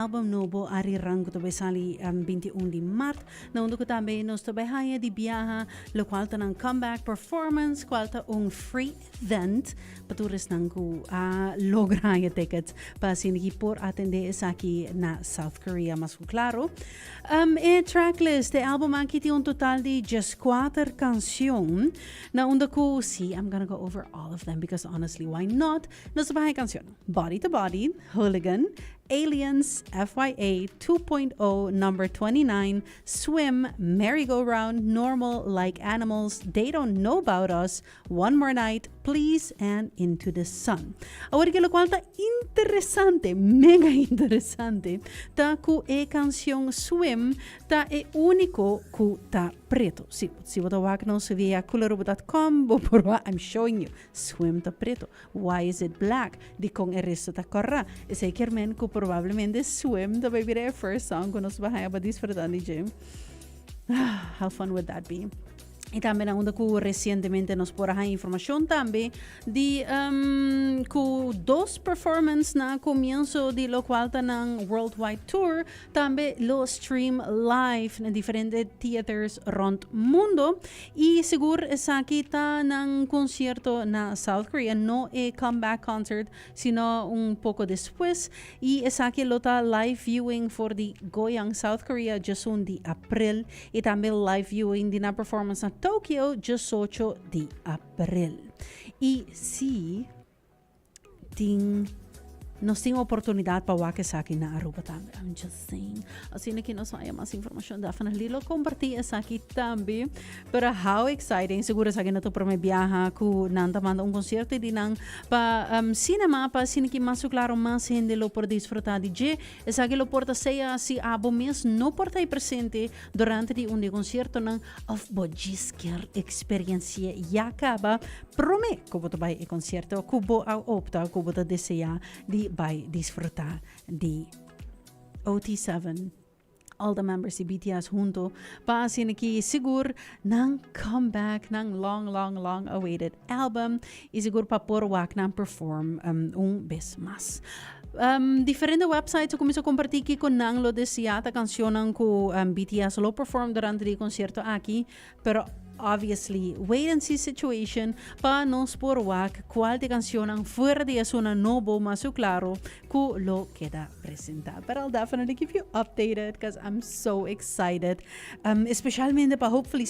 Album novo arirang ko besali 21 de Mart na undo ko também nos tabahaya di biyaha lo qual ta ng comeback performance qual ta free event paturis nang ko lograya tickets pa sinigi por atende saki na South Korea mas claro tracklist the album akiti un total de just 4 canción na undo ko I'm gonna go over all of them because honestly why not nos tabahaya canción Body to Body, Hooligan, Aliens, FYA 2.0, number 29, Swim, Merry-Go-Round, Normal, Like Animals, They Don't Know About Us, One More Night, Please, and Into the Sun. Ahora que lo cual está interesante, mega interesante, ta ku canción Swim, ta único ku ta preto. Si você nos via colorable.com, I'm showing you, Swim ta preto. Why is it black? Di kong resto ta corra. Zekermen ku probablemente Swim, the baby their first song, kung nos bahaya ba disfrutan di Jim. How fun would that be? Y también aún que recientemente nos por ahí información también de que 2 performances na comienzo de lo cual ng worldwide tour también lo stream live en diferentes theaters rond mundo y seguro esa kita ng concierto na South Korea no comeback concert sino un poco después y esa que lo ta live viewing for the Goyang South Korea just un de April y también live viewing de na performance na Tokyo, 18 de abril. Y si nos tiene oportunidad para wake sa akin na Aruba también. I'm just saying. Así na kinos haya más información. Definitely lo compartir sa akin también. Pero how exciting. Siguro sa akin na to para may biyaha ko nanta manda un concierto di nang pa cinema pa siniki masuk claro mas hindi lo por disfrutar di je. Sa akin lo porta saya si abo mes no porta presente durante di un concierto ng of bojisker experience yakaba prome ko boto bay concierto kubo au opta kubo ta desea di by disfrutar di OT7 all the members si BTS junto pa siniki sigur ng comeback ng long awaited album y sigur pa porwak ng perform un bes mas diferente websites comienzo a compartir con nang lo deseada canción ko BTS lo perform durante el concierto aquí pero obviously wait and see situation pa nos porwak cuál de canción ang fuera de eso na novo mas claro ku lo queda presentar. But I'll definitely keep you updated because I'm so excited especialmente pa hopefully